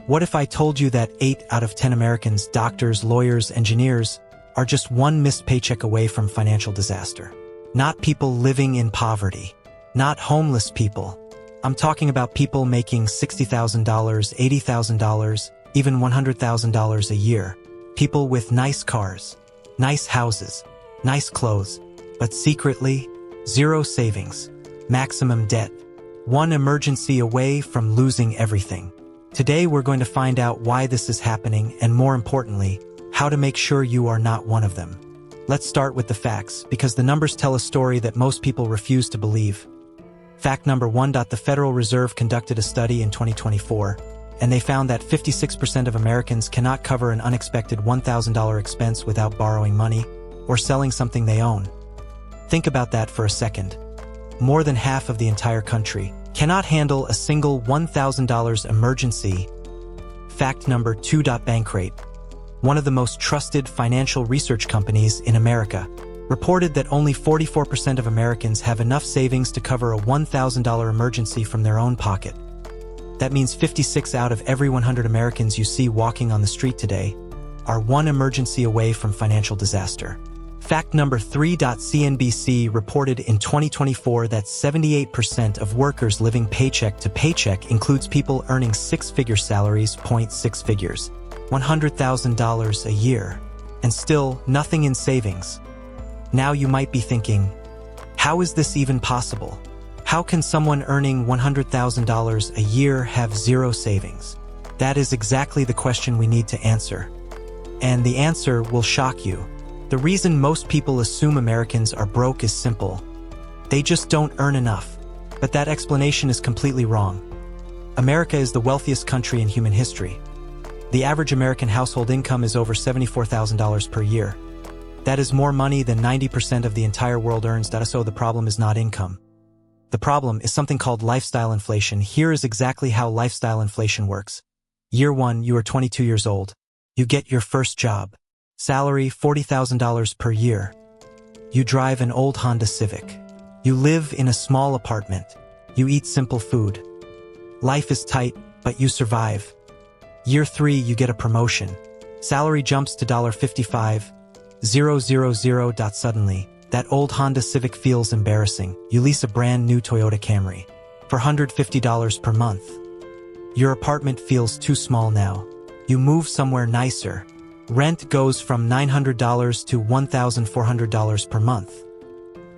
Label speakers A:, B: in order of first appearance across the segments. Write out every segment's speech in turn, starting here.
A: What if I told you that 8 out of 10 Americans, doctors, lawyers, engineers, are just one missed paycheck away from financial disaster? Not people living in poverty. Not homeless people. I'm talking about people making $60,000, $80,000, even $100,000 a year. People with nice cars, nice houses, nice clothes, but secretly, zero savings, maximum debt, one emergency away from losing everything. Today we're going to find out why this is happening and, more importantly, how to make sure you are not one of them. Let's start with the facts, because the numbers tell a story that most people refuse to believe. Fact number 1. The Federal Reserve conducted a study in 2024, and they found that 56% of Americans cannot cover an unexpected $1,000 expense without borrowing money or selling something they own. Think about that for a second. More than half of the entire country cannot handle a single $1,000 emergency. Fact number 2. Bankrate, one of the most trusted financial research companies in America, reported that only 44% of Americans have enough savings to cover a $1,000 emergency from their own pocket. That means 56 out of every 100 Americans you see walking on the street today are one emergency away from financial disaster. Fact number 3. CNBC reported in 2024 that 78% of workers living paycheck to paycheck includes people earning six-figure salaries, 6 figures, $100,000 a year, and still nothing in savings. Now you might be thinking, how is this even possible? How can someone earning $100,000 a year have zero savings? That is exactly the question we need to answer. And the answer will shock you. The reason most people assume Americans are broke is simple. They just don't earn enough. But that explanation is completely wrong. America is the wealthiest country in human history. The average American household income is over $74,000 per year. That is more money than 90% of the entire world earns. So the problem is not income. The problem is something called lifestyle inflation. Here is exactly how lifestyle inflation works. Year 1, you are 22 years old. You get your first job. Salary, $40,000 per year. You drive an old Honda Civic. You live in a small apartment. You eat simple food. Life is tight, but you survive. Year 3, you get a promotion. Salary jumps to $55,000. Suddenly, that old Honda Civic feels embarrassing. You lease a brand new Toyota Camry for $150 per month. Your apartment feels too small now. You move somewhere nicer. Rent goes from $900 to $1,400 per month.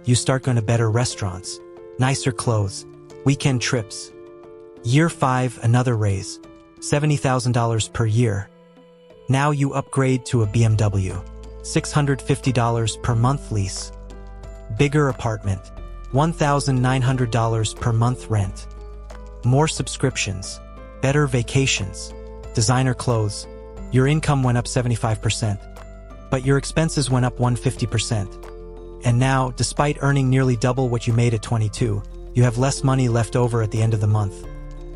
A: You start going to better restaurants, nicer clothes, weekend trips. Year 5, another raise, $70,000 per year. Now you upgrade to a BMW, $650 per month lease. Bigger apartment, $1,900 per month rent. More subscriptions, better vacations, designer clothes. Your income went up 75%, but your expenses went up 150%. And now, despite earning nearly double what you made at 22, you have less money left over at the end of the month.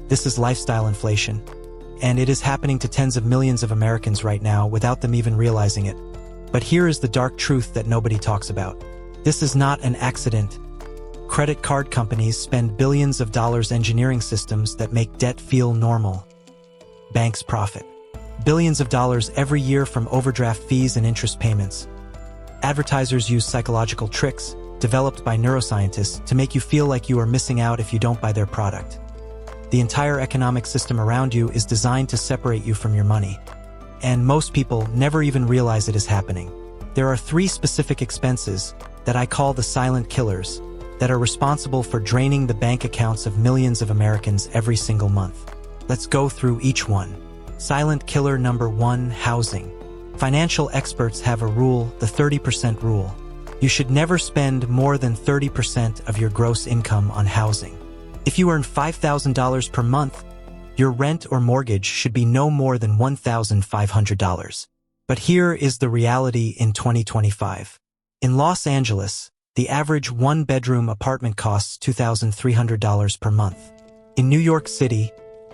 A: This is lifestyle inflation, and it is happening to tens of millions of Americans right now without them even realizing it. But here is the dark truth that nobody talks about. This is not an accident. Credit card companies spend billions of dollars engineering systems that make debt feel normal. Banks profit billions of dollars every year from overdraft fees and interest payments. Advertisers use psychological tricks, developed by neuroscientists, to make you feel like you are missing out if you don't buy their product. The entire economic system around you is designed to separate you from your money. And most people never even realize it is happening. There are 3 specific expenses that I call the silent killers that are responsible for draining the bank accounts of millions of Americans every single month. Let's go through each one. Silent killer number 1, housing. Financial experts have a rule, the 30% rule. You should never spend more than 30% of your gross income on housing. If you earn $5,000 per month, your rent or mortgage should be no more than $1,500. But here is the reality in 2025. In Los Angeles, the average one-bedroom apartment costs $2,300 per month. In New York City,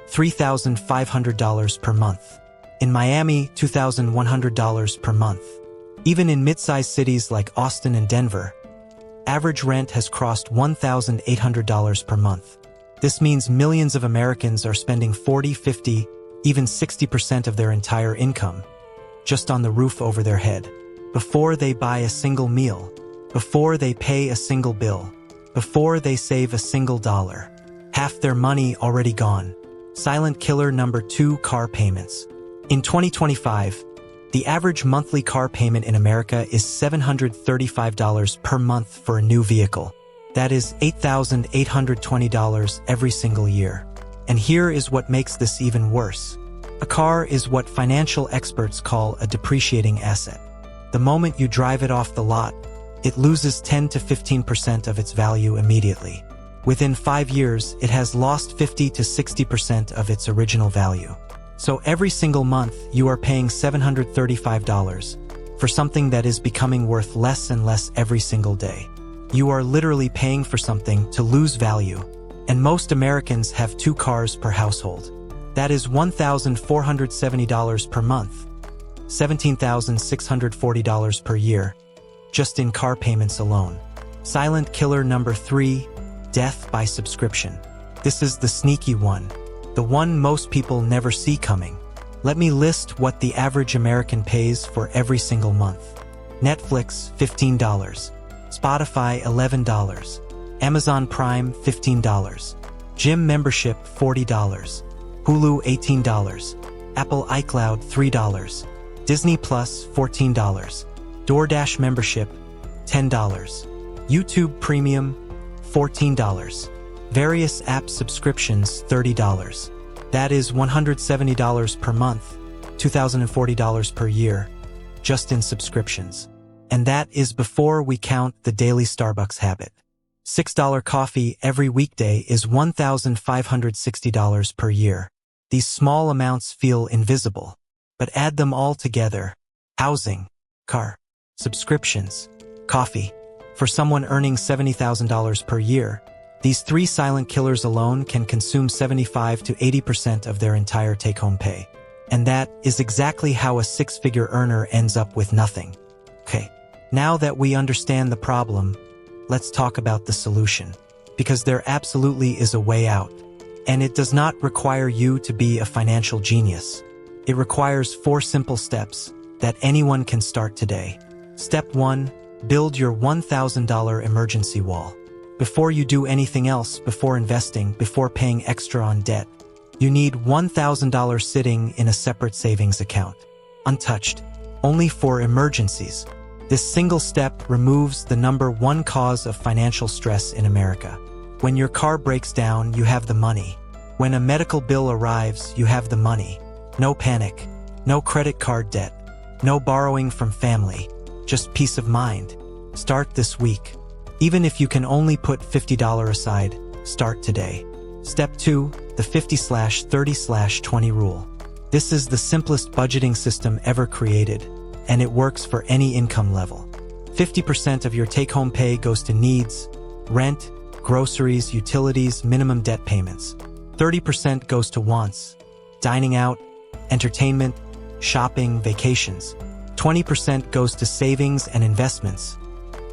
A: $3,500 per month. In Miami, $2,100 per month. Even in mid-sized cities like Austin and Denver, average rent has crossed $1,800 per month. This means millions of Americans are spending $40,000, $50,000, even 60% of their entire income, just on the roof over their head, before they buy a single meal, before they pay a single bill, before they save a single dollar. Half their money already gone. Silent killer number 2, car payments. In 2025, the average monthly car payment in America is $735 per month for a new vehicle. That is $8,820 every single year. And here is what makes this even worse. A car is what financial experts call a depreciating asset. The moment you drive it off the lot, it loses 10 to 15% of its value immediately. Within 5 years, it has lost 50 to 60% of its original value. So every single month, you are paying $735 for something that is becoming worth less and less every single day. You are literally paying for something to lose value, and most Americans have 2 cars per household. That is $1,470 per month, $17,640 per year, just in car payments alone. Silent killer number 3, death by subscription. This is the sneaky one, the one most people never see coming. Let me list what the average American pays for every single month. Netflix, $15. Spotify, $11. Amazon Prime, $15. Gym membership, $40. Hulu, $18. Apple iCloud, $3. Disney Plus, $14. DoorDash membership, $10. YouTube Premium, $14. Various app subscriptions, $30. That is $170 per month, $2,040 per year, just in subscriptions. And that is before we count the daily Starbucks habit. $6 coffee every weekday is $1,560 per year. These small amounts feel invisible, but add them all together. Housing, car, subscriptions, coffee. For someone earning $70,000 per year, these 3 silent killers alone can consume 75 to 80% of their entire take-home pay. And that is exactly how a 6-figure earner ends up with nothing. Okay, now that we understand the problem, let's talk about the solution. Because there absolutely is a way out. And it does not require you to be a financial genius. It requires 4 simple steps that anyone can start today. Step 1, build your $1,000 emergency wall. Before you do anything else, before investing, before paying extra on debt, you need $1,000 sitting in a separate savings account, untouched, only for emergencies. This single step removes the number 1 cause of financial stress in America. When your car breaks down, you have the money. When a medical bill arrives, you have the money. No panic, no credit card debt, no borrowing from family, just peace of mind. Start this week. Even if you can only put $50 aside, start today. Step 2, the 50/30/20 rule. This is the simplest budgeting system ever created, and it works for any income level. 50% of your take-home pay goes to needs, rent, groceries, utilities, minimum debt payments. 30% goes to wants, dining out, entertainment, shopping, vacations. 20% goes to savings and investments,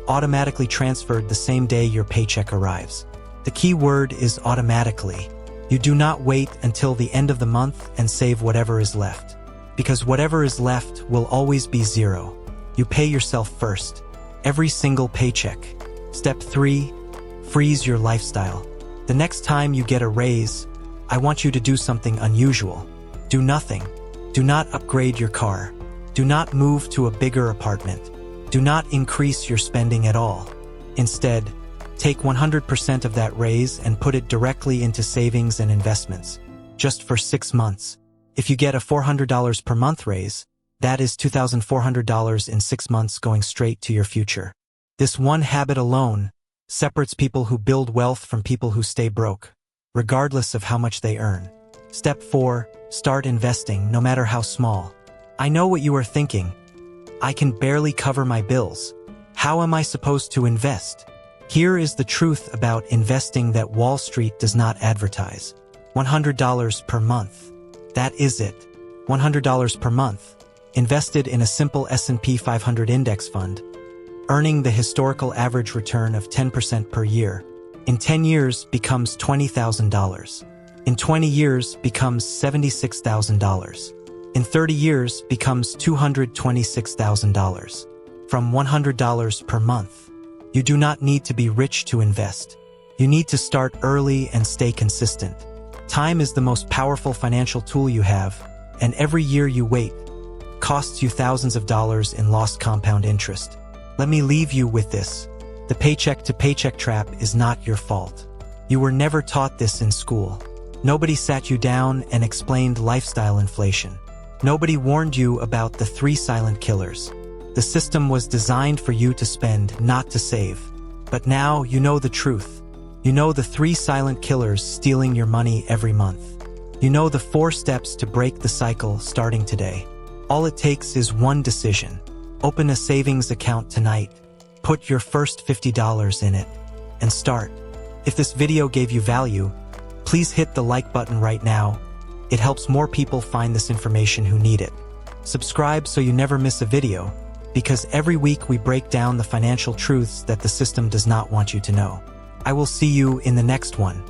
A: automatically transferred the same day your paycheck arrives. The key word is automatically. You do not wait until the end of the month and save whatever is left, because whatever is left will always be zero. You pay yourself first, every single paycheck. Step 3, freeze your lifestyle. The next time you get a raise, I want you to do something unusual. Do nothing. Do not upgrade your car. Do not move to a bigger apartment. Do not increase your spending at all. Instead, take 100% of that raise and put it directly into savings and investments, just for 6 months. If you get a $400 per month raise, that is $2,400 in 6 months going straight to your future. This one habit alone separates people who build wealth from people who stay broke, regardless of how much they earn. Step 4, start investing, no matter how small. I know what you are thinking. I can barely cover my bills. How am I supposed to invest? Here is the truth about investing that Wall Street does not advertise. $100 per month. That is it. $100 per month, invested in a simple S&P 500 index fund, earning the historical average return of 10% per year, in 10 years becomes $20,000. In 20 years becomes $76,000. In 30 years becomes $226,000. From $100 per month. You do not need to be rich to invest. You need to start early and stay consistent. Time is the most powerful financial tool you have, and every year you wait costs you thousands of dollars in lost compound interest. Let me leave you with this. The paycheck to paycheck trap is not your fault. You were never taught this in school. Nobody sat you down and explained lifestyle inflation. Nobody warned you about the 3 silent killers. The system was designed for you to spend, not to save. But now you know the truth. You know the 3 silent killers stealing your money every month. You know the 4 steps to break the cycle starting today. All it takes is one decision. Open a savings account tonight. Put your first $50 in it. And start. If this video gave you value, please hit the like button right now. It helps more people find this information who need it. Subscribe so you never miss a video, because every week we break down the financial truths that the system does not want you to know. I will see you in the next one.